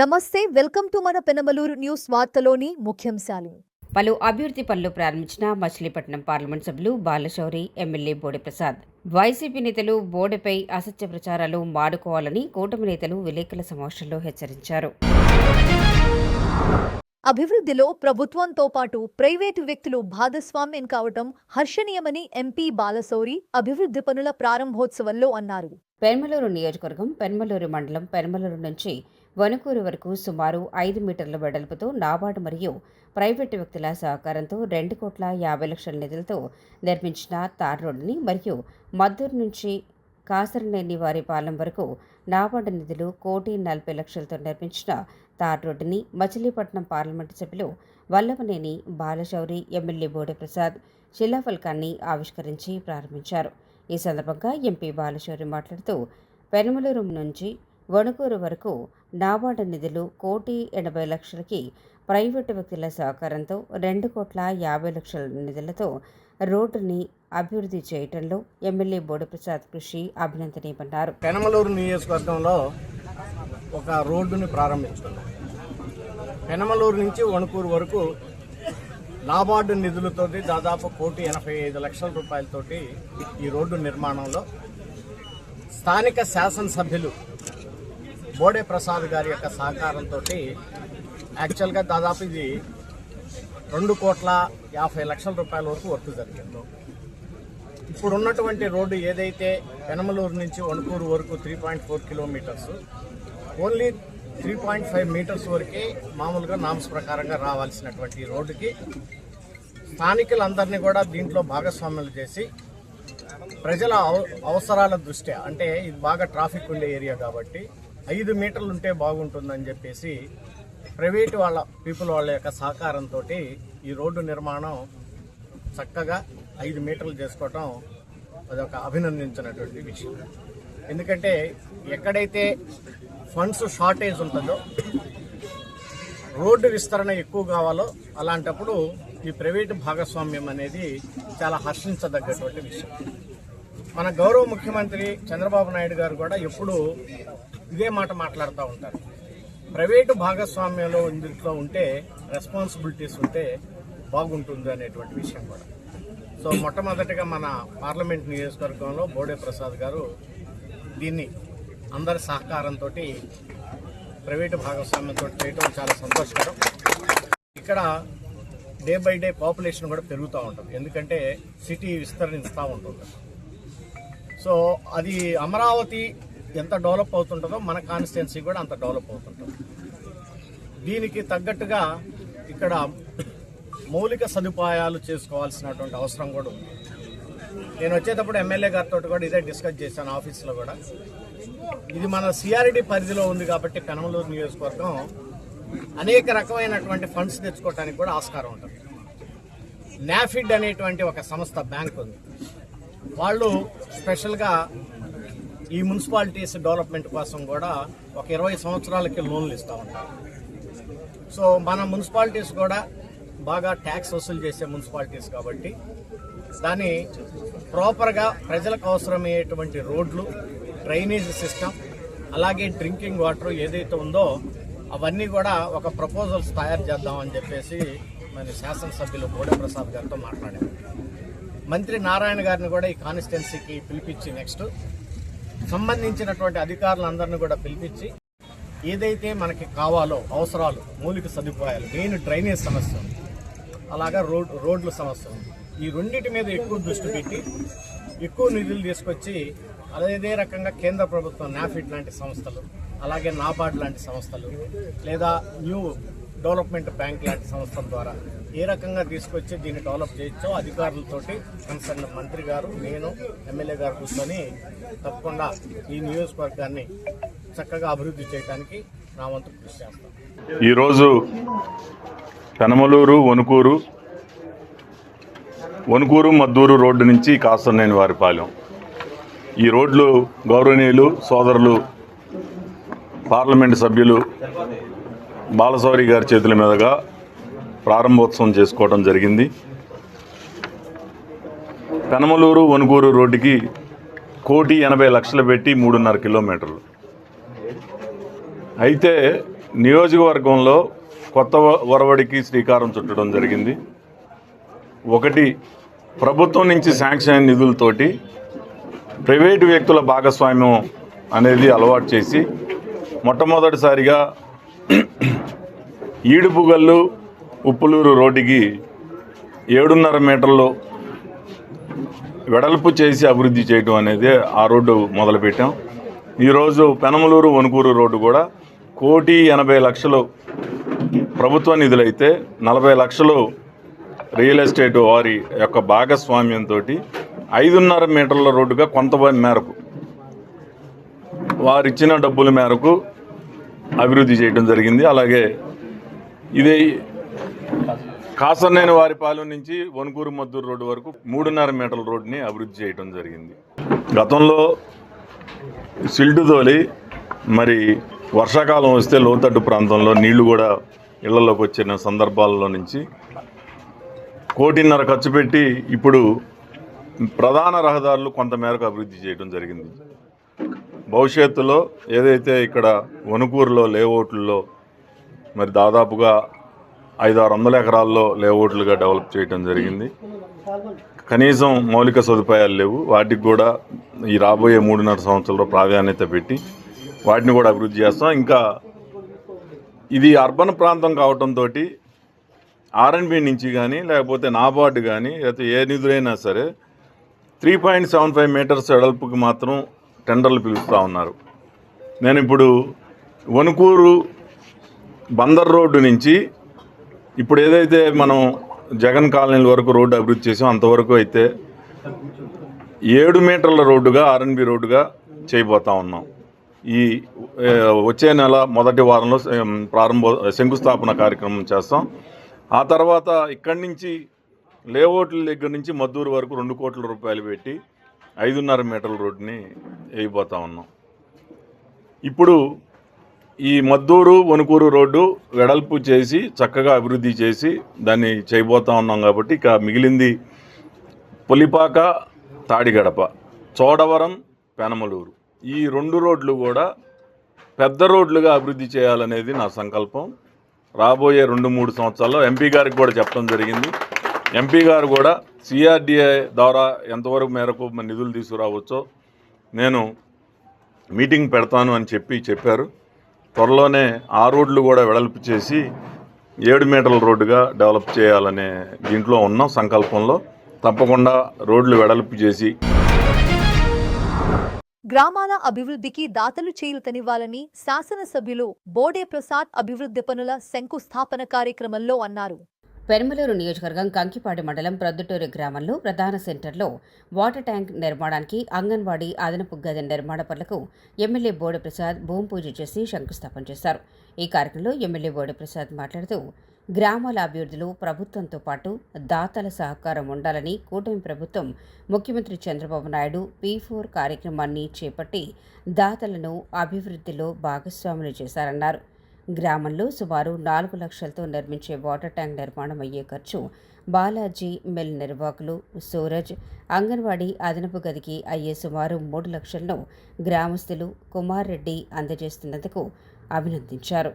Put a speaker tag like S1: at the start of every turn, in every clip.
S1: నమస్తే, welcome to మన Penamaluru news వార్తలోని ముఖ్యాంశాలు.
S2: పలు అభివృద్ధి పనులు ప్రారంభించిన మచిలీపట్నం పార్లమెంట్ సభ్యులు బాలశౌరి, ఎమ్మెల్యే బోడే ప్రసాద్. వైసీపీ నేతలు బోడెపై అసత్య ప్రచారాలు మానుకోవాలని కూటమి నేతలు విలేకరుల సమావేశంలో హెచ్చరించారు.
S1: అభివృద్ధిలో ప్రభుత్వంతో పాటు ప్రైవేటు వ్యక్తులు భాగస్వామ్యం కావటం హర్షణీయమని ఎంపీ బాలశౌరి అభివృద్ధి పనుల ప్రారంభోత్సవంలో అన్నారు.
S2: పెనమలూరు నియోజకవర్గం పెనమలూరు మండలం పెనమలూరు నుంచి వణుకూరు వరకు సుమారు 5 మీటర్ల వెడల్పుతో నాబార్డు మరియు ప్రైవేటు వ్యక్తుల సహకారంతో 2,50,00,000 నిధులతో నిర్మించిన తార్ రోడ్డుని మరియు మద్దూరు నుంచి కాసరనేని వారిపాలెం వరకు నాబార్డు నిధులు 1,40,00,000తో నిర్మించిన తార్ రోడ్డుని మచిలీపట్నం పార్లమెంటు సభ్యులు వల్లభనేని బాలశౌరి, ఎమ్మెల్యే బోడే ప్రసాద్ శిలాఫలకాన్ని ఆవిష్కరించి ప్రారంభించారు. ఈ సందర్భంగా ఎంపీ బాలశౌరి మాట్లాడుతూ పెనమలూరు నుంచి వణుకూరు వరకు నాబార్డు నిధులు 1,80,00,000కి ప్రైవేటు వ్యక్తుల సహకారంతో 2,50,00,000 నిధులతో రోడ్డుని అభివృద్ధి చేయడంలో ఎమ్మెల్యే బోడే ప్రసాద్ కృషి అభినందనీయమన్నారు.
S3: పెనమలూరు నియోజకవర్గంలో ఒక రోడ్డుని ప్రారంభించుకున్నాం. పెనమలూరు నుంచి వణుకూరు వరకు నాబార్డు నిధులతోటి దాదాపు 1,85,00,000 రూపాయలతోటి ఈ రోడ్డు నిర్మాణంలో స్థానిక శాసనసభ్యులు బోడే ప్రసాద్ గారి యొక్క సహకారంతో యాక్చువల్గా దాదాపు ఇది 2,50,00,000 రూపాయల వరకు వర్క్ జరిగింది. ఇప్పుడు ఉన్నటువంటి రోడ్డు ఏదైతే పెనమలూరు నుంచి వణుకూరు వరకు 3.4 కిలోమీటర్స్, ఓన్లీ 3.5 మీటర్స్ వరకే మామూలుగా నామ్స్ ప్రకారంగా రావాల్సినటువంటి రోడ్డుకి స్థానికులందరినీ కూడా దీంట్లో భాగస్వాములు చేసి ప్రజల అవసరాల దృష్ట్యా, అంటే ఇది బాగా ట్రాఫిక్ ఉండే ఏరియా కాబట్టి 5 మీటర్లు ఉంటే బాగుంటుందని చెప్పేసి ప్రైవేటు పీపుల్ వాళ్ళ యొక్క సహకారంతో ఈ రోడ్డు నిర్మాణం చక్కగా 5 మీటర్లు చేసుకోవటం అదొక అభినందించినటువంటి విషయం. ఎందుకంటే ఎక్కడైతే ఫండ్స్ షార్టేజ్ ఉంటుందో, రోడ్డు విస్తరణ ఎక్కువ కావాలో అలాంటప్పుడు ఈ ప్రైవేటు భాగస్వామ్యం అనేది చాలా హర్షించదగ్గటువంటి విషయం. మన గౌరవ ముఖ్యమంత్రి చంద్రబాబు నాయుడు గారు కూడా ఎప్పుడూ ఇదే మాట మాట్లాడుతూ ఉంటారు. ప్రైవేటు భాగస్వామ్యంలో ఇందులో ఉంటే రెస్పాన్సిబిలిటీస్ ఉంటే బాగుంటుంది అనేటువంటి విషయం కూడా. సో మొట్టమొదటిగా మన పార్లమెంట్ నియోజకవర్గంలో బోడే ప్రసాద్ గారు దీన్ని అందరి సహకారంతో ప్రైవేటు భాగస్వామ్యంతో చేయడం చాలా సంతోషకరం. ఇక్కడ డే బై డే పాపులేషన్ కూడా పెరుగుతూ ఉంటుంది, ఎందుకంటే సిటీ విస్తరిస్తూ ఉంటుంది. సో అది అమరావతి ఎంత డెవలప్ అవుతుంటుందో మన కాన్స్టిట్యున్సీ కూడా అంత డెవలప్ అవుతుంటుంది. దీనికి తగ్గట్టుగా ఇక్కడ మౌలిక సదుపాయాలు చేసుకోవాల్సినటువంటి అవసరం కూడా ఉంది. నేను వచ్చేటప్పుడు ఎమ్మెల్యే గారితో కూడా ఇదే డిస్కస్ చేశాను ఆఫీస్లో కూడా. ఇది మన సిఆర్డి పరిధిలో ఉంది కాబట్టి పెనమలూరు నియోజకవర్గం అనేక రకమైనటువంటి ఫండ్స్ తెచ్చుకోవడానికి కూడా ఆస్కారం ఉంటుంది. నాఫిడ్ అనేటువంటి ఒక సంస్థ బ్యాంక్ ఉంది, వాళ్ళు స్పెషల్గా ఈ మున్సిపాలిటీస్ డెవలప్మెంట్ కోసం కూడా ఒక 20 సంవత్సరాలకి లోన్లు ఇస్తూ ఉంటారు. సో మన మున్సిపాలిటీస్ కూడా బాగా ట్యాక్స్ వసూలు చేసే మున్సిపాలిటీస్ కాబట్టి దాన్ని ప్రాపర్గా ప్రజలకు అవసరమయ్యేటువంటి రోడ్లు, డ్రైనేజ్ సిస్టమ్, అలాగే డ్రింకింగ్ వాటర్ ఏదైతే ఉందో అవన్నీ కూడా ఒక ప్రపోజల్స్ తయారు చేద్దామని చెప్పేసి మన శాసనసభ్యులు బోడే ప్రసాద్ గారితో మాట్లాడారు. మంత్రి నారాయణ గారిని కూడా ఈ కాన్స్టిట్యున్సీకి పిలిపించి నెక్స్ట్ సంబంధించినటువంటి అధికారులందరినీ కూడా పిలిపించి ఏదైతే మనకి కావాలో అవసరాలు, మౌలిక సదుపాయాలు, మెయిన్ డ్రైనేజ్ సమస్య ఉంది, అలాగా రోడ్ల సమస్య ఉంది, ఈ రెండింటి మీద ఎక్కువ దృష్టి పెట్టి ఎక్కువ నిధులు తీసుకొచ్చి అదే రకంగా కేంద్ర ప్రభుత్వం నాఫిడ్ లాంటి సంస్థలు, అలాగే నాబార్డ్ లాంటి సంస్థలు, లేదా న్యూ డెవలప్మెంట్ బ్యాంక్ లాంటి సంస్థల ద్వారా ఏ రకంగా తీసుకొచ్చి దీన్ని డెవలప్ చేయొచ్చో అధికారులతోటి కన్సర్న్ మంత్రి గారు, నేను, ఎమ్మెల్యే గారు కూర్చొని తప్పకుండా ఈ నియోజకవర్గాన్ని చక్కగా అభివృద్ధి చేయడానికి నా వంతు కృషి చేస్తాం.
S4: ఈరోజు పెనమలూరు వణుకూరు మద్దూరు రోడ్డు నుంచి కాసరనేని వారిపాలెం ఈ రోడ్లు గౌరవనీయులు సోదరులు పార్లమెంటు సభ్యులు బాలశౌరి గారి చేతుల మీదుగా ప్రారంభోత్సవం చేసుకోవడం జరిగింది. పెనమలూరు వణుకూరు రోడ్డుకి 1,80,00,000 పెట్టి 3.5 కిలోమీటర్లు. అయితే నియోజకవర్గంలో కొత్త ఒరవడికి శ్రీకారం చుట్టడం జరిగింది. ఒకటి, ప్రభుత్వం నుంచి శాంక్షన్ అయిన నిధులతోటి ప్రైవేటు వ్యక్తుల భాగస్వామ్యం అనేది అలవాటు చేసి మొట్టమొదటిసారిగా ఈడుపుగల్లు ఉప్పులూరు రోడ్డుకి 7.5 మీటర్లు వెడల్పు చేసి అభివృద్ధి చేయడం అనేది ఆ రోడ్డు మొదలుపెట్టాం. ఈరోజు పెనమలూరు వణుకూరు రోడ్డు కూడా 1,80,00,000 ప్రభుత్వ నిధులైతే 40 లక్షలు రియల్ ఎస్టేట్ వారి యొక్క భాగస్వామ్యంతో 5.5 మీటర్ల రోడ్డుగా కొంత మేరకు వారిచ్చిన డబ్బుల మేరకు అభివృద్ధి చేయడం జరిగింది. అలాగే ఇది కాసర్నేని వారిపాలెం నుంచి వణుకూరు మద్దూరు రోడ్డు వరకు 3.5 మీటర్ల రోడ్డుని అభివృద్ధి చేయడం జరిగింది. గతంలో సిల్టు తోలి మరి వర్షాకాలం వస్తే లోతట్టు ప్రాంతంలో నీళ్లు కూడా ఇళ్లలోకి వచ్చిన సందర్భాల్లో నుంచి 1.5 కోటి ఖర్చు పెట్టి ఇప్పుడు ప్రధాన రహదారులు కొంత మేరకు అభివృద్ధి చేయడం జరిగింది. భవిష్యత్తులో ఏదైతే ఇక్కడ వణుకూరులో లేఅవుట్లలో మరి దాదాపుగా 500-600 ఎకరాల్లో లేఅవుట్లుగా డెవలప్ చేయడం జరిగింది. కనీసం మౌలిక సదుపాయాలు లేవు. వాటికి కూడా ఈ రాబోయే 3.5 సంవత్సరాల్లో ప్రాధాన్యత పెట్టి వాటిని కూడా అభివృద్ధి చేస్తాం. ఇంకా ఇది అర్బన్ ప్రాంతం కావడంతో ఆర్ఎన్బి నుంచి కానీ లేకపోతే నాబార్డు కానీ లేకపోతే ఏ నిధులైనా సరే 3.75 మీటర్స్ వెడల్పుకి మాత్రం టెండర్లు పిలుస్తూ ఉన్నారు. నేను ఇప్పుడు వణుకూరు బందర్ రోడ్డు నుంచి ఇప్పుడు ఏదైతే మనం జగన్ కాలనీల వరకు రోడ్డు అభివృద్ధి చేసాం అంతవరకు అయితే 7 మీటర్ల రోడ్డుగా ఆర్ఎన్బి రోడ్డుగా చేయబోతా ఉన్నాం. ఈ వచ్చే నెల మొదటి వారంలో శంకుస్థాపన కార్యక్రమం చేస్తాం. ఆ తర్వాత ఇక్కడి నుంచి లేఅవుట్ల దగ్గర నుంచి మద్దూరు వరకు 2 కోట్ల రూపాయలు పెట్టి 5.5 మీటర్ల రోడ్డుని వేయబోతా ఉన్నాం. ఇప్పుడు ఈ మద్దూరు వణుకూరు రోడ్డు వెడల్పు చేసి చక్కగా అభివృద్ధి చేసి దాన్ని చేయబోతా ఉన్నాం. కాబట్టి ఇక మిగిలింది పులిపాక తాడిగడప, చోడవరం, పెనమలూరు ఈ 2 రోడ్లు కూడా పెద్ద రోడ్లుగా అభివృద్ధి చేయాలనేది నా సంకల్పం. రాబోయే 2-3 సంవత్సరాల్లో ఎంపీ గారికి కూడా చెప్పడం జరిగింది. ఎంపీ గారు కూడా సిఆర్డిఏ ద్వారా ఎంతవరకు మేరకు నిధులు తీసుకురావచ్చో నేను మీటింగ్ పెడతాను అని చెప్పారు. త్వరలోనే ఆ రోడ్లు కూడా వెడల్పు చేసి 7 మీటర్ల రోడ్డుగా డెవలప్ చేయాలనే దీంట్లో ఉన్నాం సంకల్పంలో. తప్పకుండా రోడ్లు వెడల్పు చేసి
S1: గ్రామాల అభివృద్ధికి దాతలు చేయూతనివ్వాలని శాసనసభ్యులు బోడే ప్రసాద్ అభివృద్ధి పనుల శంకుస్థాపన కార్యక్రమంలో అన్నారు.
S2: పెనమలూరు నియోజకవర్గం కంకిపాడు మండలం ప్రొద్దుటూరు గ్రామంలో ప్రధాన సెంటర్లో వాటర్ ట్యాంక్ నిర్మాణానికి అంగన్వాడీ అదనపు గది నిర్మాణ పనులకు ఎమ్మెల్యే బోడే ప్రసాద్ భూమి పూజ చేసి శంకుస్థాపన చేశారు. ఈ కార్యక్రమంలో ఎమ్మెల్యే బోడే ప్రసాద్ మాట్లాడుతూ గ్రామాల అభివృద్ధిలో ప్రభుత్వంతో పాటు దాతల సహకారం ఉండాలని కూటమి ప్రభుత్వం ముఖ్యమంత్రి చంద్రబాబు నాయుడు P4 కార్యక్రమాన్ని చేపట్టి దాతలను అభివృద్ధిలో భాగస్వాములు చేశారన్నారు. గ్రామంలో సుమారు 4 లక్షలతో నిర్మించే వాటర్ ట్యాంక్ నిర్మాణం అయ్యే ఖర్చు బాలాజీ మిల్ నిర్వాహకులు సూరజ్ అంగన్వాడీ అదనపు గదికి అయ్యే సుమారు 3 లక్షలను గ్రామస్తులు కుమార్ రెడ్డి అందజేస్తున్నందుకు అభినందించారు.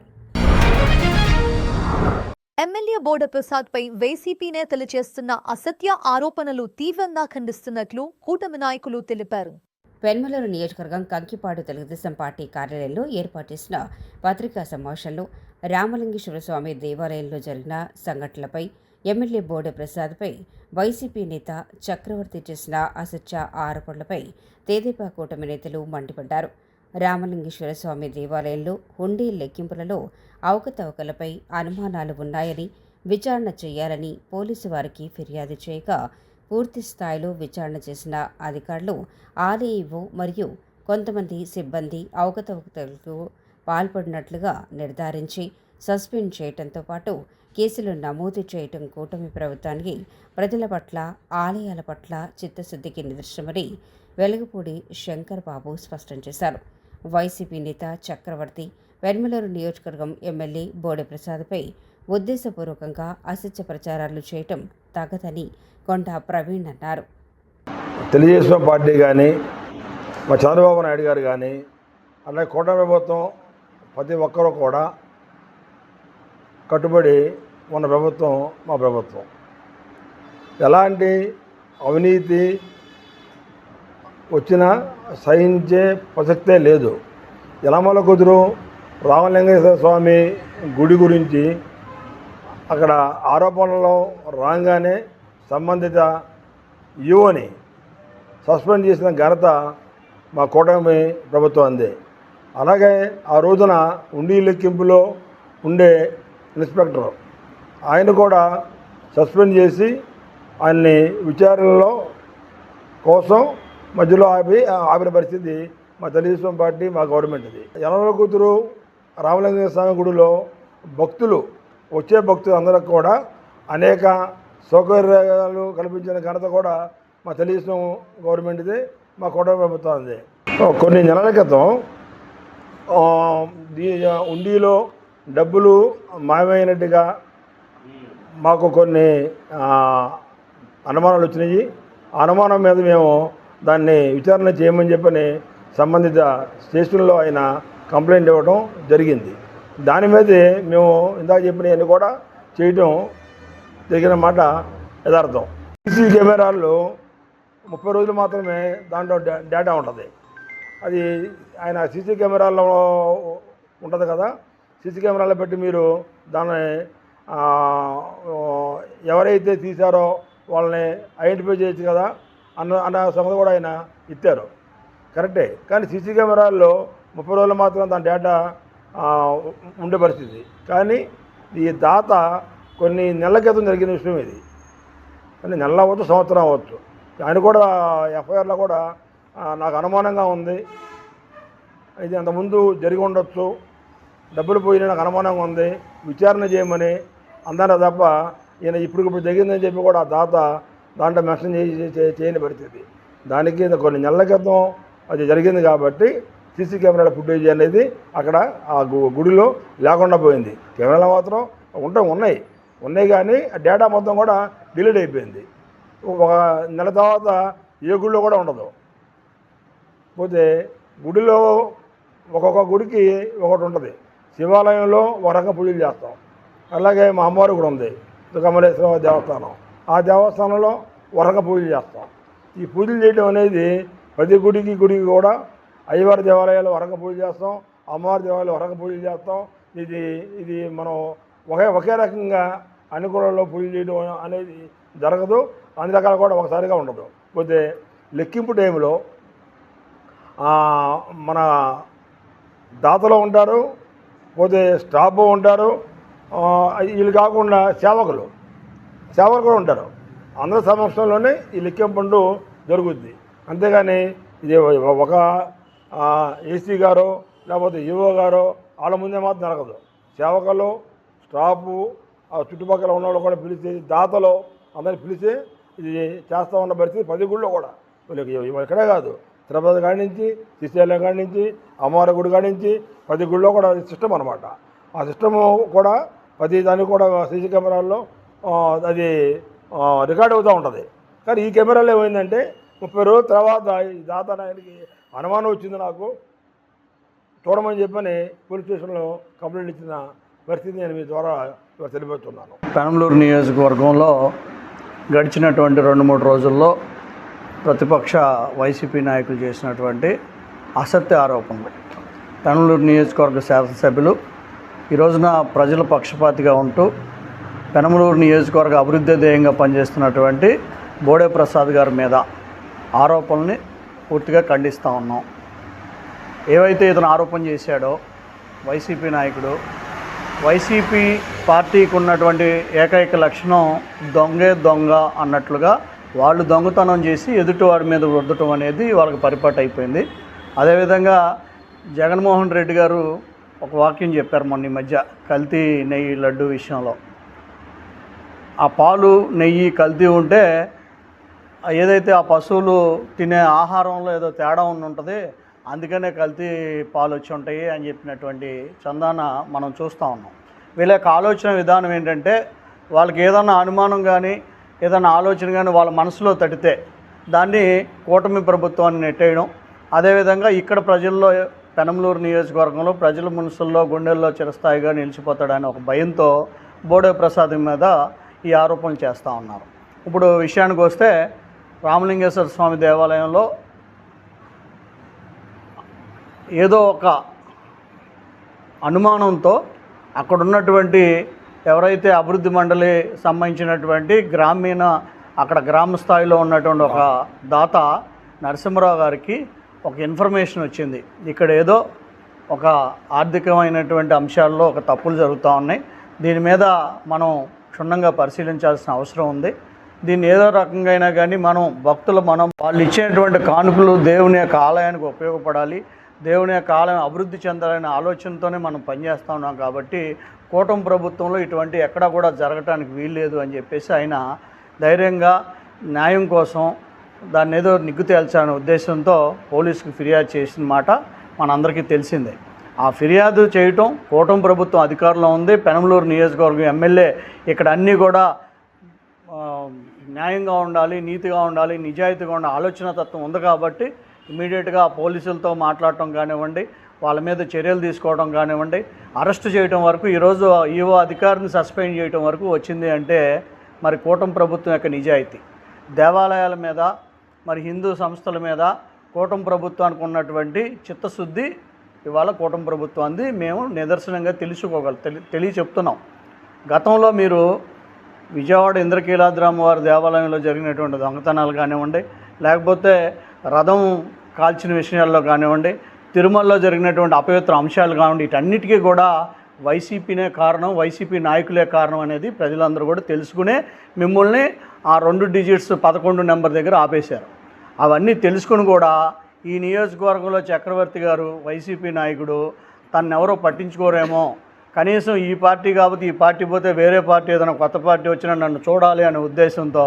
S1: ఎమ్మెల్యే బోడే ప్రసాద్ పై వైసీపీ నేతలు చేస్తున్న అసత్య ఆరోపణలు తీవ్రంగా ఖండిస్తున్నట్లు కూటమి నాయకులు తెలిపారు.
S2: పెనమలూరు నియోజకవర్గం కంకిపాడు తెలుగుదేశం పార్టీ కార్యాలయంలో ఏర్పాటు చేసిన పత్రికా సమావేశంలో రామలింగేశ్వర స్వామి దేవాలయంలో జరిగిన సంఘటనలపై ఎమ్మెల్యే బోడే ప్రసాద్పై వైసీపీ నేత చక్రవర్తి చేసిన అసత్య ఆరోపణలపై తెదేపా కూటమి నేతలు మండిపడ్డారు. రామలింగేశ్వర స్వామి దేవాలయంలో హుండీ లెక్కింపులలో అవకతవకలపై అనుమానాలు ఉన్నాయని విచారణ చేయాలని పోలీసు వారికి ఫిర్యాదు చేయగా పూర్తి స్థాయిలో విచారణ చేసిన అధికారులు ఆలయ మరియు కొంతమంది సిబ్బంది అవకతవకలకు పాల్పడినట్లుగా నిర్ధారించి సస్పెండ్ చేయడంతో పాటు కేసులు నమోదు చేయటం కూటమి ప్రభుత్వానికి ప్రజల పట్ల ఆలయాల పట్ల చిత్తశుద్ధికి నిదర్శనమని వెలగపూడి శంకర్ బాబు స్పష్టం చేశారు. వైసీపీ నేత చక్రవర్తి పెనమలూరు నియోజకవర్గం ఎమ్మెల్యే బోడే ప్రసాద్పై ఉద్దేశపూర్వకంగా అసత్య ప్రచారాలు చేయటం తగదని కొండ ప్రవీణ్ అన్నారు.
S5: తెలుగుదేశం పార్టీ కానీ మా చంద్రబాబు నాయుడు గారు కానీ అలాగే కూటమి ప్రభుత్వం ప్రతి ఒక్కరూ కూడా కట్టుబడి ఉన్న ప్రభుత్వం మా ప్రభుత్వం. ఎలాంటి అవినీతి వచ్చినా సహించే ప్రసక్తే లేదు. యలమల కుదురు రామలింగేశ్వర స్వామి గుడి గురించి అక్కడ ఆరోపణలు రాగానే సంబంధిత ఈవోని సస్పెండ్ చేసిన ఘనత మా కూటమి ప్రభుత్వం అందే. అలాగే ఆ రోజున ఉండి లెక్కింపులో ఉండే ఇన్స్పెక్టర్ ఆయన కూడా సస్పెండ్ చేసి ఆయన్ని విచారణలో కోసం మధ్యలో ఆపిన పరిస్థితి మా తెలుగుదేశం పార్టీ, మా గవర్నమెంట్ది. యలమల కూతురు రామలింగేశ్వర స్వామి గుడిలో భక్తులు వచ్చే భక్తులు అందరికి కూడా అనేక సౌకర్యాలు కల్పించిన ఘనత కూడా మా తెలుగుదేశం గవర్నమెంట్ది, మా కూటమి ప్రభుత్వంది. కొన్ని నెలల క్రితం ఉండిలో డబ్బులు మాయమైనట్టుగా మాకు కొన్ని అనుమానాలు వచ్చినాయి. ఆ అనుమానం మీద మేము దాన్ని విచారణ చేయమని చెప్పని సంబంధిత స్టేషన్లో ఆయన కంప్లైంట్ ఇవ్వడం జరిగింది. దాని మీదే మేము ఇందాక చెప్పినవన్నీ కూడా చేయటం జరిగిన మాట యథార్థం. సీసీ కెమెరాల్లో 30 రోజులు మాత్రమే దాంట్లో డేటా ఉంటుంది. అది ఆయన సీసీ కెమెరాల్లో ఉంటుంది కదా, సీసీ కెమెరాలో పెట్టి మీరు దాన్ని ఎవరైతే తీశారో వాళ్ళని ఐడెంటిఫై చేయొచ్చు కదా అన్న సంగతి కూడా ఆయన ఇచ్చారు. కరెక్టే, కానీ సీసీ కెమెరాల్లో 30 రోజులు మాత్రం దాని డేటా ఉండే పరిస్థితి. కానీ ఈ దాత కొన్ని నెలల క్రితం జరిగిన విషయం ఇది. కానీ నెల అవ్వచ్చు, సంవత్సరం అవ్వచ్చు. ఆయన కూడా ఎఫ్ఐఆర్లో కూడా నాకు అనుమానంగా ఉంది, ఇది అంతకుముందు జరిగి ఉండొచ్చు, డబ్బులు పోయినా నాకు అనుమానంగా ఉంది, విచారణ చేయమని అందరూ తప్ప ఈయన ఇప్పుడు జరిగిందని చెప్పి కూడా ఆ దాత దాంట్లో మెన్షన్ చేయని పరిస్థితి. దానికి కొన్ని నెలల క్రితం అది జరిగింది కాబట్టి సీసీ కెమెరాల ఫుటేజ్ అనేది అక్కడ ఆ గుడిలో లేకుండా పోయింది. కెమెరాలు మాత్రం ఉన్నాయి కానీ ఆ డేటా మొత్తం కూడా డిలీట్ అయిపోయింది. ఒక నెల తర్వాత ఏ గుడిలో కూడా ఉండదు. పోతే గుడిలో ఒక్కొక్క గుడికి ఒకటి ఉంటుంది. శివాలయంలో ఒక రకంగా పూజలు చేస్తాం. అలాగే మా అమ్మవారు కూడా ఉంది, దుర్గమలేశ్వర దేవస్థానం. ఆ దేవస్థానంలో ఒక రకంగా పూజలు చేస్తాం. ఈ పూజలు చేయడం అనేది ప్రతి గుడికి కూడా అయ్యవారి దేవాలయాలు ఒక రకంగా పూజలు చేస్తాం, అమ్మవారి దేవాలయాలు ఒక రకంగా పూజలు చేస్తాం. ఇది మనం ఒకే రకంగా అన్ని గుళ్ళల్లో పూజలు చేయడం అనేది జరగదు. అన్ని రకాలు కూడా ఒకసారిగా ఉండదు. పోతే లెక్కింపు టైంలో మన దాతలు ఉంటారు, పోతే స్టాఫ్ ఉంటారు, వీళ్ళు కాకుండా సేవకులు కూడా ఉంటారు. అందరి సమక్షంలోనే ఈ లెక్కింపు జరుగుద్ది. అంతేగాని ఇది ఒక ఏసీ గారో లేకపోతే ఈవో గారో వాళ్ళ ముందే మాత్రం జరగదు. సేవకులు, స్టాఫు, చుట్టుపక్కల ఉన్న వాళ్ళు కూడా పిలిచి, దాతలు అందరిని పిలిచి ఇది చేస్తూ ఉన్న పరిస్థితి 10 గుళ్ళు కూడా. ఇక్కడే కాదు, తిరుపతి కాడి నుంచి, శ్రీశైలం కాడి నుంచి, అమ్మవారి గుడి కాడి నుంచి 10 గుళ్ళో కూడా సిస్టమ్ అనమాట. ఆ సిస్టము కూడా ప్రతి దానికి కూడా సీసీ కెమెరాల్లో అది రికార్డ్ అవుతూ ఉంటుంది. కానీ ఈ కెమెరాలో ఏమైందంటే 30 రోజుల తర్వాత ఈ దాత నాయనకి అనుమానం వచ్చింది, నాకు చూడమని చెప్పని పోలీస్ స్టేషన్లో కంప్లైంట్ ఇచ్చిన పరిస్థితి నేను మీ ద్వారా తెలియజేస్తున్నాను.
S6: పెనంలూరు నియోజకవర్గంలో గడిచినటువంటి 2-3 రోజుల్లో ప్రతిపక్ష వైసీపీ నాయకులు చేసినటువంటి అసత్య ఆరోపణలు. పెనంలూరు నియోజకవర్గ శాసనసభ్యులు ఈ రోజున ప్రజల పక్షపాతిగా ఉంటూ పెనంలూరు నియోజకవర్గ అభివృద్ధి ధ్యేయంగా పనిచేస్తున్నటువంటి బోడే ప్రసాద్ గారి మీద ఆరోపణల్ని పూర్తిగా ఖండిస్తూ ఉన్నాం. ఏవైతే ఇతను ఆరోపణ చేశాడో వైసీపీ నాయకుడు, వైసీపీ పార్టీకి ఉన్నటువంటి ఏకైక లక్షణం దొంగ అన్నట్లుగా వాళ్ళు దొంగతనం చేసి ఎదుటివాడి మీద రుద్దటం అనేది వాళ్ళకి పరిపాటు అయిపోయింది. అదేవిధంగా జగన్మోహన్ రెడ్డి గారు ఒక వాక్యం చెప్పారు మొన్న ఈ మధ్య కల్తీ నెయ్యి లడ్డు విషయంలో. ఆ పాలు నెయ్యి కల్తీ ఉంటే ఏదైతే ఆ పశువులు తినే ఆహారంలో ఏదో తేడా ఉంటుంది, అందుకనే కల్తీ పాలు వచ్చి ఉంటాయి అని చెప్పినటువంటి చందాన మనం చూస్తూ ఉన్నాం. వీళ్ళ యొక్క ఆలోచన విధానం ఏంటంటే వాళ్ళకి ఏదన్నా అనుమానం కానీ ఏదైనా ఆలోచన కానీ వాళ్ళ మనసులో తడితే దాన్ని కూటమి ప్రభుత్వాన్ని నెట్టేయడం, అదేవిధంగా ఇక్కడ ప్రజల్లో పెనంలూరు నియోజకవర్గంలో ప్రజల మనసుల్లో గుండెల్లో చిరస్థాయిగా నిలిచిపోతాడని ఒక భయంతో బోడే ప్రసాద్ మీద ఈ ఆరోపణలు చేస్తూ ఉన్నారు. ఇప్పుడు విషయానికి వస్తే రామలింగేశ్వర స్వామి దేవాలయంలో ఏదో ఒక అనుమానంతో అక్కడ ఉన్నటువంటి ఎవరైతే అభివృద్ధి మండలి సంబంధించినటువంటి అక్కడ గ్రామ స్థాయిలో ఉన్నటువంటి ఒక దాత నరసింహరావు గారికి ఒక ఇన్ఫర్మేషన్ వచ్చింది. ఇక్కడ ఏదో ఒక ఆర్థికమైనటువంటి అంశాల్లో ఒక తప్పులు జరుగుతూ ఉన్నాయి, దీని మీద మనం క్షుణ్ణంగా పరిశీలించాల్సిన అవసరం ఉంది. దీన్ని ఏదో రకంగా అయినా కానీ వాళ్ళు ఇచ్చేటువంటి కానుకలు దేవుని యొక్క ఆలయానికి ఉపయోగపడాలి, దేవుని యొక్క ఆలయం అభివృద్ధి చెందాలనే ఆలోచనతోనే మనం పనిచేస్తూ ఉన్నాం. కాబట్టి కూటమి ప్రభుత్వంలో ఇటువంటి ఎక్కడా కూడా జరగటానికి వీల్లేదు అని చెప్పేసి ఆయన ధైర్యంగా న్యాయం కోసం దాన్ని ఏదో నిగ్గు తేల్చాలనే ఉద్దేశంతో పోలీసుకు ఫిర్యాదు చేసిన మాట మనందరికీ తెలిసిందే. ఆ ఫిర్యాదు చేయటం కూటమి ప్రభుత్వం అధికారంలో ఉంది. పెనంలూరు నియోజకవర్గం ఎమ్మెల్యే ఇక్కడ అన్నీ కూడా న్యాయంగా ఉండాలి, నీతిగా ఉండాలి, నిజాయితీగా ఉండాలి ఆలోచన తత్వం ఉంది. కాబట్టి ఇమీడియట్గా పోలీసులతో మాట్లాడటం కానివ్వండి, వాళ్ళ మీద చర్యలు తీసుకోవడం కానివ్వండి, అరెస్ట్ చేయడం వరకు ఈరోజు ఈవో అధికారిని సస్పెండ్ చేయడం వరకు వచ్చింది అంటే మరి కూటమి ప్రభుత్వం యొక్క నిజాయితీ. దేవాలయాల మీద మరి హిందూ సంస్థల మీద కూటమి ప్రభుత్వానికి ఉన్నటువంటి చిత్తశుద్ధి ఇవాళ కూటమి ప్రభుత్వాన్ని మేము నిదర్శనంగా చెప్తున్నాం. గతంలో మీరు విజయవాడ ఇంద్రకీలాద్రి వారి దేవాలయంలో జరిగినటువంటి దొంగతనాలు కానివ్వండి, లేకపోతే రథం కాల్చిన విషయాల్లో కానివ్వండి, తిరుమలలో జరిగినటువంటి అపవిత్ర అంశాలు కానివ్వండి, వీటన్నిటికీ కూడా వైసీపీనే కారణం, వైసీపీ నాయకులే కారణం అనేది ప్రజలందరూ కూడా తెలుసుకునే మిమ్మల్ని ఆ 2 డిజిట్స్ 11 నెంబర్ దగ్గర ఆపేశారు. అవన్నీ తెలుసుకుని కూడా ఈ నియోజకవర్గంలో చక్రవర్తి గారు వైసీపీ నాయకుడు తనెవరో పట్టించుకోరేమో, కనీసం ఈ పార్టీ కాబట్టి ఈ పార్టీ పోతే వేరే పార్టీ ఏదైనా కొత్త పార్టీ వచ్చినా నన్ను చూడాలి అనే ఉద్దేశంతో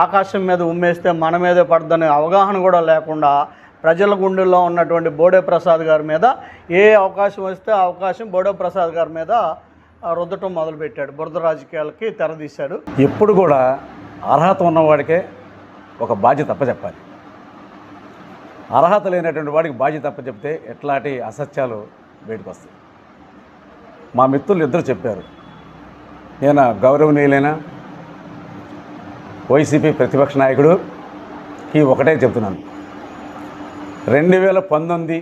S6: ఆకాశం మీద ఉమ్మేస్తే మన మీదే పడదనే అవగాహన కూడా లేకుండా ప్రజల గుండెల్లో ఉన్నటువంటి బోడే ప్రసాద్ గారి మీద ఏ అవకాశం వస్తే ఆ అవకాశం బోడే ప్రసాద్ గారి మీద రుద్దటం మొదలుపెట్టాడు. బురద రాజకీయాలకి తెరదీశాడు.
S7: ఎప్పుడు కూడా అర్హత ఉన్నవాడికే ఒక బాధ్యత అప్పచెప్పాలి. అర్హత లేనటువంటి వాడికి బాధ్యత అప్పచెప్తే ఎట్లాంటి అసత్యాలు బయటకు వస్తాయి. మా మిత్రులు ఇద్దరు చెప్పారు. నేను గౌరవనీయులైన వైసీపీ ప్రతిపక్ష నాయకుడుకి ఒకటే చెప్తున్నాను, 2019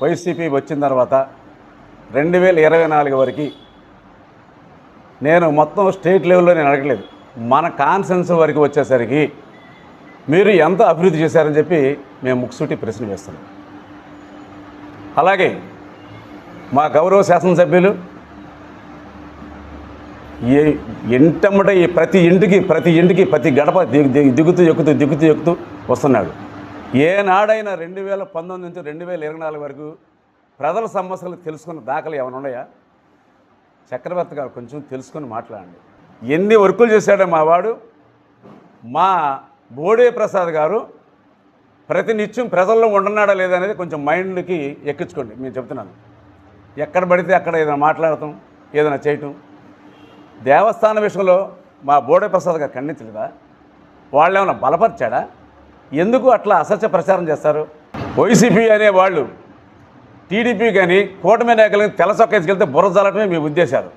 S7: వైసీపీ వచ్చిన తర్వాత 2024 వరకు నేను మొత్తం స్టేట్ లెవెల్లో నేను అడగలేదు, మన కాన్సెన్స్ వరకు వచ్చేసరికి మీరు ఎంత అభివృద్ధి చేశారని చెప్పి మేము ముక్సూటి ప్రశ్న వేస్తున్నాం. అలాగే మా గౌరవ శాసనసభ్యులు ఎంటమ్మట ప్రతి ఇంటికి ప్రతి గడప దిగుతూ ఎక్కుతూ వస్తున్నాడు. ఏనాడైనా 2019 నుంచి 2024 వరకు ప్రజల సమస్యలు తెలుసుకున్న దాఖలు ఏమైనా ఉన్నాయా? చక్రవర్తి గారు కొంచెం తెలుసుకొని మాట్లాడండి. ఎన్ని వర్కులు చేశాడో మా వాడు. మా బోడే ప్రసాద్ గారు ప్రతినిత్యం ప్రజల్లో ఉండన్నాడా లేదనేది కొంచెం మైండ్కి ఎక్కించుకోండి. నేను చెప్తున్నాను, ఎక్కడ పడితే అక్కడ ఏదైనా మాట్లాడటం, ఏదైనా చేయటం. దేవస్థాన విషయంలో మా బోడే ప్రసాద్ గారు ఖండించలేదా? వాళ్ళు ఏమైనా బలపరిచాడా? ఎందుకు అట్లా అసత్య ప్రచారం చేస్తారు? వైసీపీ అనేవాళ్ళు టీడీపీ కానీ కూటమి నాయకులని తెలసొక్కేసుకెళ్తే బుర్ర జల్లటమే మీ ఉద్దేశాలు.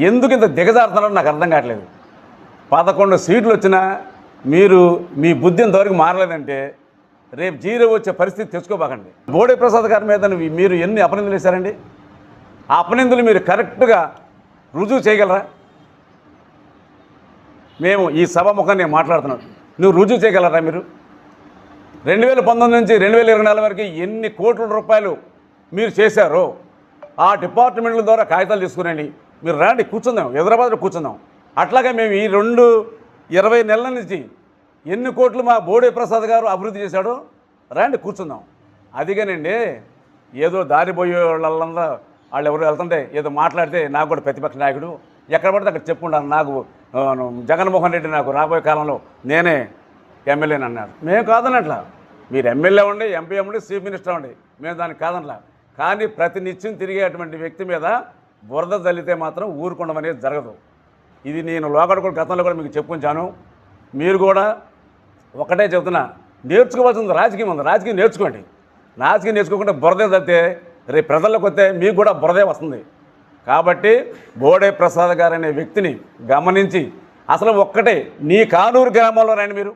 S7: ఎందుకు ఇంత దిగజారుతున్నారో నాకు అర్థం కావట్లేదు. 11 సీట్లు వచ్చినా మీరు మీ బుద్ధి ఇంతవరకు మారలేదంటే రేపు జీరో వచ్చే పరిస్థితి తెచ్చుకోబాకండి. బోడే ప్రసాద్ గారి మీద మీరు ఎన్ని అపనిందలు వేశారండి? ఆ అపనిందలు మీరు కరెక్ట్గా రుజువు చేయగలరా? మేము ఈ సభాముఖంగా నేను మాట్లాడుతున్నాను, నువ్వు రుజువు చేయగలరా? మీరు 2019 నుంచి 2024 వరకు ఎన్ని కోట్ల రూపాయలు మీరు చేశారో ఆ డిపార్ట్మెంట్ల ద్వారా కాగితాలు తీసుకురండి. మీరు రాండి, కూర్చుందాం, హైదరాబాద్లో కూర్చుందాం. అట్లాగే మేము ఈ 20 నెలల నుంచి ఎన్ని కోట్లు మా బోడే ప్రసాద్ గారు అభివృద్ధి చేశాడో రాండి, కూర్చుందాం. అదిగానండి ఏదో దారిపోయే వాళ్ళంతా వాళ్ళు ఎవరు వెళ్తుంటే ఏదో మాట్లాడితే నాకు కూడా ప్రతిపక్ష నాయకుడు ఎక్కడ పడితే అక్కడ చెప్పుకుంటాను, నాకు జగన్మోహన్ రెడ్డి నాకు రాబోయే కాలంలో నేనే ఎమ్మెల్యేని అన్నాడు. మేము కాదనట్లా, మీరు ఎమ్మెల్యే ఉండి, ఎంపీ ఉండి, చీఫ్ మినిస్టర్ ఉండి, మేము దానికి కాదనట్లా. కానీ ప్రతినిత్యం తిరిగేటువంటి వ్యక్తి మీద బురద జల్లితే మాత్రం ఊరుకోవడం అనేది జరగదు. ఇది నేను లోకడ కూడా గతంలో కూడా మీకు చెప్పుకుంటాను. మీరు కూడా ఒకటే చెబుతున్నా, నేర్చుకోవాల్సింది రాజకీయం ఉంది, రాజకీయం నేర్చుకోండి. నాసికి నేర్చుకోకుండా బురదే తప్పితే రేపు ప్రజల్లోకి వస్తే మీకు కూడా బురదే వస్తుంది. కాబట్టి బోడే ప్రసాద్ గారు అనే వ్యక్తిని గమనించి అసలు ఒక్కటే నీ కానూరు గ్రామంలో రండి. మీరు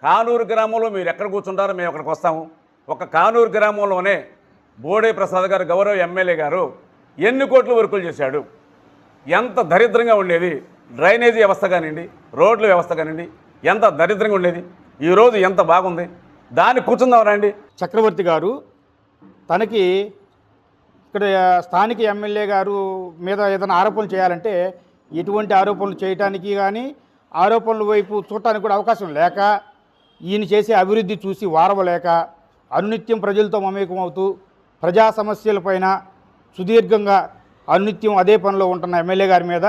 S7: కానూరు గ్రామంలో మీరు ఎక్కడ కూర్చుంటారో మేము అక్కడికి వస్తాము. ఒక కానూరు గ్రామంలోనే బోడే ప్రసాద్ గారు గౌరవ ఎమ్మెల్యే గారు ఎన్ని కోట్ల వర్కులు చేశాడు, ఎంత దరిద్రంగా ఉండేది డ్రైనేజీ వ్యవస్థ కానివ్వండి, రోడ్ల వ్యవస్థ కానివ్వండి, ఎంత దరిద్రంగా ఉండేది, ఈరోజు ఎంత బాగుంది. దాన్ని కూర్చుందాం రండి.
S8: చక్రవర్తి గారు తనకి ఇక్కడ స్థానిక ఎమ్మెల్యే గారు మీద ఏదైనా ఆరోపణలు చేయాలంటే ఎటువంటి ఆరోపణలు చేయటానికి కానీ ఆరోపణల వైపు చూడటానికి కూడా అవకాశం లేక, ఈయన చేసే అభివృద్ధి చూసి వారవలేక అనునిత్యం ప్రజలతో మమేకం అవుతూ ప్రజా సమస్యలపైన సుదీర్ఘంగా అనునిత్యం అదే పనిలో ఉంటున్న ఎమ్మెల్యే గారి మీద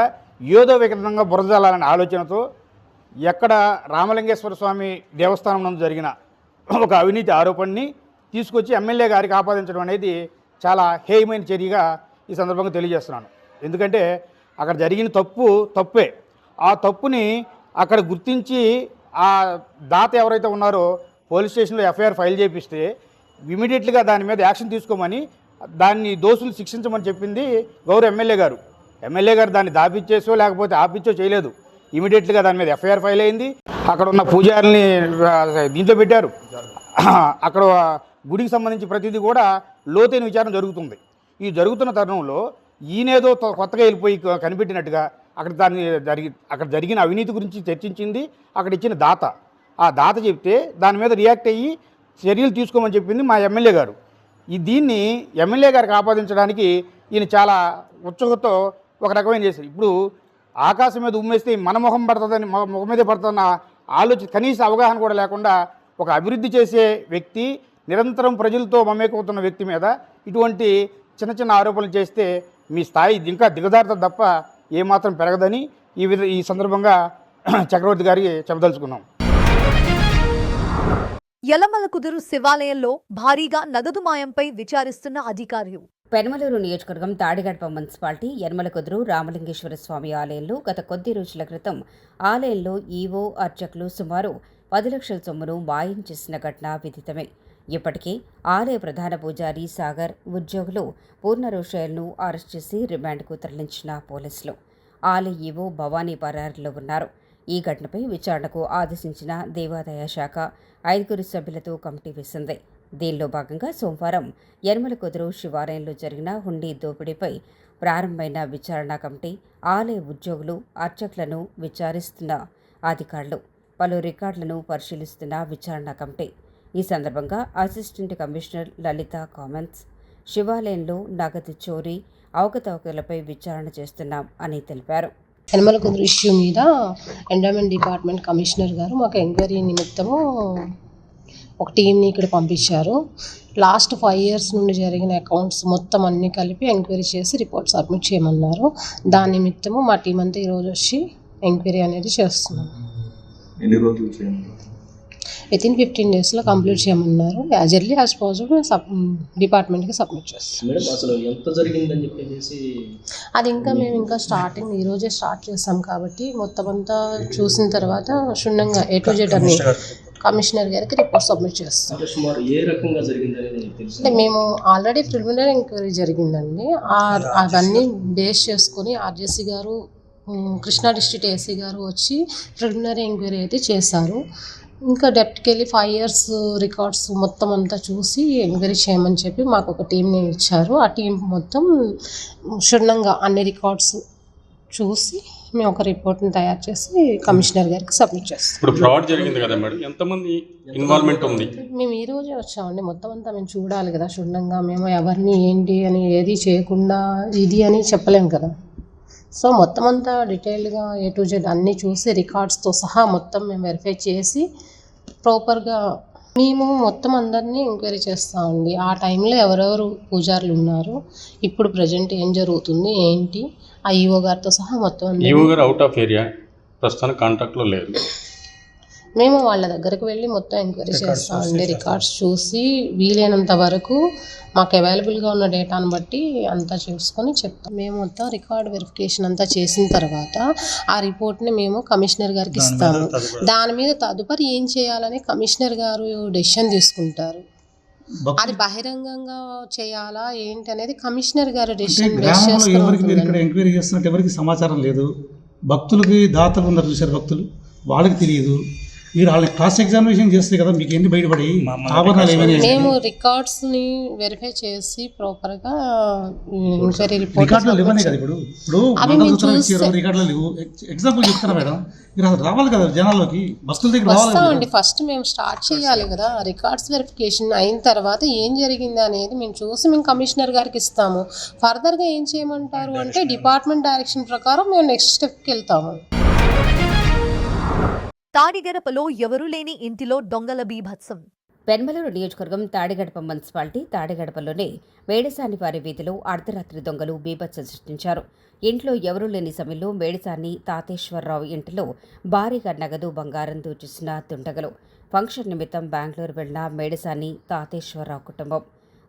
S8: ఏదో విధంగా బురదజాలనే ఆలోచనతో ఎక్కడ రామలింగేశ్వర స్వామి దేవస్థానం నందు జరిగిన ఒక అవినీతి ఆరోపణని తీసుకొచ్చి ఎమ్మెల్యే గారికి ఆపాదించడం అనేది చాలా హేయమైన చర్యగా ఈ సందర్భంగా తెలియజేస్తున్నాను. ఎందుకంటే అక్కడ జరిగిన తప్పే. ఆ తప్పుని అక్కడ గుర్తించి ఆ దాత ఎవరైతే ఉన్నారో పోలీస్ స్టేషన్లో ఎఫ్ఐఆర్ ఫైల్ చేపిస్తే ఇమీడియట్గా దాని మీద యాక్షన్ తీసుకోమని, దాన్ని దోషులు శిక్షించమని చెప్పింది గౌరవ ఎమ్మెల్యే గారు. ఎమ్మెల్యే గారు దాన్ని దాపిచ్చేసో లేకపోతే ఆపిచ్చో చేయలేదు. ఇమీడియట్గా దాని మీద ఎఫ్ఐఆర్ ఫైల్ అయింది. అక్కడ ఉన్న పూజారిని దీంట్లో పెట్టారు. అక్కడ గుడికి సంబంధించి ప్రతిదీ కూడా లోతైన విచారణ జరుగుతుంది. ఈ జరుగుతున్న తరుణంలో ఈయనేదో కొత్తగా వెళ్ళిపోయి కనిపెట్టినట్టుగా అక్కడ జరిగిన అవినీతి గురించి చర్చించింది అక్కడ ఇచ్చిన దాత. ఆ దాత చెప్తే దాని మీద రియాక్ట్ అయ్యి చర్యలు తీసుకోమని చెప్పింది మా ఎమ్మెల్యే గారు. దీన్ని ఎమ్మెల్యే గారికి ఆపాదించడానికి ఈయన చాలా ఉత్సుకతో ఒక రకమైన చేశారు. ఇప్పుడు ఆకాశం మీద ఉమ్మేస్తే మన ముఖం పడుతుందని ముఖం మీదే పడుతున్న ఆలోచన, కనీస అవగాహన కూడా లేకుండా ఒక అభివృద్ధి చేసే వ్యక్తి, నిరంతరం ప్రజలతో మమేకవుతున్న వ్యక్తి మీద ఇటువంటి చిన్న చిన్న ఆరోపణలు చేస్తే మీ స్థాయి ఇంకా దిగజారుతుంది తప్ప ఏమాత్రం పెరగదని ఈ సందర్భంగా చక్రవర్తి గారికి చెప్పదలుచుకున్నాం.
S1: యలమలకుదురు శివాలయంలో భారీగా నగదు మాయంపై విచారిస్తున్న అధికారులు.
S2: పెనమలూరు నియోజకవర్గం తాడిగడప మున్సిపాలిటీ యనమలకుదురు రామలింగేశ్వర స్వామి ఆలయంలో గత కొద్ది రోజుల క్రితం ఆలయంలో ఈవో అర్చకులు సుమారు 10 లక్షల సొమ్మును మాయం చేసిన ఘటన విదితమే. ఇప్పటికే ఆలయ ప్రధాన పూజారి సాగర్, ఉద్యోగులు పూర్ణరోషయ్యలను అరెస్ట్ చేసి రిమాండ్కు తరలించిన పోలీసులు. ఆలయ ఈవో భవానీ పరారీలో ఉన్నారు. ఈ ఘటనపై విచారణకు ఆదేశించిన దేవాదాయ శాఖ 5 సభ్యులతో కమిటీ వేసింది. దీనిలో భాగంగా సోమవారం యనమలకుదురు శివాలయంలో జరిగిన హుండీ దోపిడీపై ప్రారంభమైన విచారణ కమిటీ ఆలయ ఉద్యోగులు, అర్చకులను విచారిస్తున్న అధికారులు, పలు రికార్డులను పరిశీలిస్తున్న విచారణ కమిటీ. ఈ సందర్భంగా అసిస్టెంట్ కమిషనర్ లలిత కామెంట్స్, శివాలయంలో నగదు చోరీ, అవకతవకలపై విచారణ చేస్తున్నాం అని తెలిపారు.
S9: యనమలకుదురు ఇష్యూ మీద ఎండోమెంట్ డిపార్ట్మెంట్ కమిషనర్ గారు మాకు ఎంక్వైరీ నిమిత్తము ఒక టీంని ఇక్కడ పంపించారు. లాస్ట్ 5 years నుండి జరిగిన అకౌంట్స్ మొత్తం అన్నీ కలిపి ఎంక్వైరీ చేసి రిపోర్ట్ సబ్మిట్ చేయమన్నారు. దాని నిమిత్తము మా టీం అంతా ఈరోజు వచ్చి ఎంక్వైరీ అనేది చేస్తున్నాం.
S10: ఎన్ని రోజులు చేయండి?
S9: వితిన్ 15 daysలో కంప్లీట్ చేయమన్నారు. యాజ్ ఎర్లీ యాజ్ పాసిబుల్ డిపార్ట్మెంట్కి సబ్మిట్ చేస్తాం.
S10: మేడం అసలు ఎంత జరిగిందని చెప్పేసి
S9: అది మేము ఇంకా స్టార్టింగ్ ఈరోజే స్టార్ట్ చేస్తాం కాబట్టి మొత్తం అంతా చూసిన తర్వాత క్షుణ్ణంగా A to Z అన్ని కమిషనర్ గారికి రిపోర్ట్ సబ్మిట్ చేస్తాం.
S10: సుమారు ఏ రకంగా జరిగిందనేది తెలుసు.
S9: అంటే మేము ఆల్రెడీ ప్రిలిమినరీ ఎంక్వైరీ జరిగిందండి. అవన్నీ బేస్ చేసుకొని ఆర్జేసీ గారు, కృష్ణా డిస్ట్రిక్ట్ ఏసీ గారు వచ్చి ప్రిలిమినరీ ఎంక్వైరీ అయితే చేశారు. ఇంకా డెప్త్కి వెళ్ళి 5 years రికార్డ్స్ మొత్తం అంతా చూసి ఎంక్వైరీ చేయమని చెప్పి మాకు ఒక టీంని ఇచ్చారు. ఆ టీం మొత్తం క్షుణ్ణంగా అన్ని రికార్డ్స్ చూసి మేము ఒక రిపోర్ట్ని తయారు చేసి కమిషనర్ గారికి సబ్మిట్ చేస్తాం.
S11: ఇప్పుడు ఫ్రాడ్ జరిగింది కదా మేడం, ఎంతమంది ఇన్వాల్వ్మెంట్ ఉంది?
S9: మేము ఈ రోజే వచ్చామండి. మొత్తం అంతా మేము చూడాలి కదా క్షుణ్ణంగా. మేము ఎవరిని ఏంటి అని ఏది చేయకుండా ఇది అని చెప్పలేము కదా. సో మొత్తం అంతా డీటెయిల్డ్గా A to Z అన్నీ చూసి రికార్డ్స్తో సహా మొత్తం మేము వెరిఫై చేసి ప్రాపర్గా మేము మొత్తం అందరినీ ఎంక్వైరీ చేస్తామండి. ఆ టైంలో ఎవరెవరు పూజారులు ఉన్నారు, ఇప్పుడు ప్రజెంట్ ఏం జరుగుతుంది ఏంటి, ఆ ఈఓ గారితో సహా మొత్తం
S11: ఈఓ గారు అవుట్ ఆఫ్ ఏరియా, ప్రస్తుతానికి కాంటాక్ట్లో లేదు.
S9: మేము వాళ్ళ దగ్గరకు వెళ్ళి మొత్తం ఎంక్వైరీ చేస్తామండి. రికార్డ్స్ చూసి వీలైనంత వరకు మాకు అవైలబుల్గా ఉన్న డేటాను బట్టి అంతా చూసుకొని చెప్తాం. మేము మొత్తం రికార్డ్ వెరిఫికేషన్ అంతా చేసిన తర్వాత ఆ రిపోర్ట్ని మేము కమిషనర్ గారికి ఇస్తాము. దాని మీద తదుపరి ఏం చేయాలని కమిషనర్ గారు డెసిషన్ తీసుకుంటారు. అది బహిరంగంగా చేయాలా ఏంటి అనేది కమిషనర్ గారు డెసిషన్
S12: గ్రామంలో ఎవరికి మీరు ఇక్కడ ఎంక్వైరీ చేస్తున్నట్టు ఎవరికి సమాచారం లేదు. భక్తులకి దాతలు ఉన్నారు చూసారు, భక్తులు వాళ్ళకి తెలియదు. మీరు వాళ్ళని క్రాస్ ఎగ్జామినేషన్ చేస్తే కదా మీకు ఎన్ని బయటపడి ఆభరణాలు ఏమైనా.
S9: మేము రికార్డ్స్ ని వెరిఫై చేసి ప్రాపర్ గా ఎంక్వైరీ
S12: రికార్డులు లేవనే కదా ఇప్పుడు రికార్డులు లేవు. ఎగ్జాంపుల్ చెప్తారా మేడం, మీరు అసలు రావాలి కదా జనాల్లోకి, భక్తుల దగ్గర
S9: వస్తామండి. ఫస్ట్ మేము స్టార్ట్ చేయాలి కదా, రికార్డ్స్ వెరిఫికేషన్ అయిన తర్వాత ఏం జరిగింది అనేది మేము చూసి మేము కమిషనర్ గారికి ఇస్తాము. ఫర్దర్గా ఏం చేయమంటారు అంటే డిపార్ట్మెంట్ డైరెక్షన్ ప్రకారం మేము నెక్స్ట్ స్టెప్కి వెళ్తాము.
S1: తాడిగడపలో ఎవరూ లేని ఇంటిలో దొంగల బీభత్సం.
S2: పెన్మలూరు నియోజకవర్గం తాడిగడప మున్సిపాలిటీ తాడిగడపలోని మేడసానివారి వీధిలో అర్ధరాత్రి దొంగలు బీభత్సం సృష్టించారు. ఇంట్లో ఎవరూ లేని సమయంలో మేడసాని తాతేశ్వరరావు ఇంటిలో భారీగా నగదు బంగారం దోచేసిన దుండగలు. ఫంక్షన్ నిమిత్తం బెంగళూరు వెళ్లిన మేడసాని తాతేశ్వరరావు కుటుంబం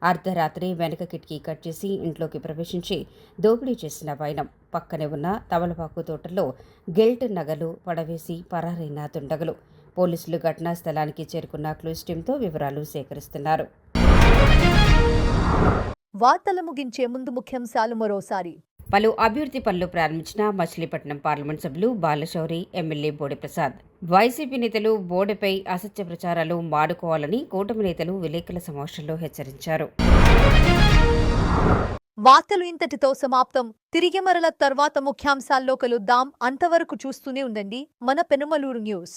S2: అర్ధరాత్రి వెనక కిటికీ కట్ చేసి ఇంట్లోకి ప్రవేశించి దోపిడీ చేసిన వైనం. పక్కనే ఉన్న తమలపాకు తోటలో గిల్ట్ నగలు పడవేసి పరారైన దుండగలు. పోలీసులు ఘటనా స్థలానికి చేరుకున్న క్లూస్ టీంతో వివరాలు సేకరిస్తున్నారు.
S1: వార్తలు ముగించే ముందు ముఖ్యాంశాలు మరోసారి.
S2: పలు అభివృద్ధి పనులు ప్రారంభించిన మచిలీపట్నం పార్లమెంట్ సభ్యులు బాలశౌరి, ఎమ్మెల్యే బోడె ప్రసాద్. వైసీపీ నేతలు బోడెపై అసత్య ప్రచారాలు మానుకోవాలని కూటమి నేతలు విలేకరుల సమావేశంలో హెచ్చరించారు.
S1: వార్తలు ఇంతటితో సమాప్తం. తిరిగి మరల తర్వాత ముఖ్యాంశాల్లో కలుద్దాం. అంతవరకు చూస్తూనే ఉండండి మన పెనుమలూరు న్యూస్.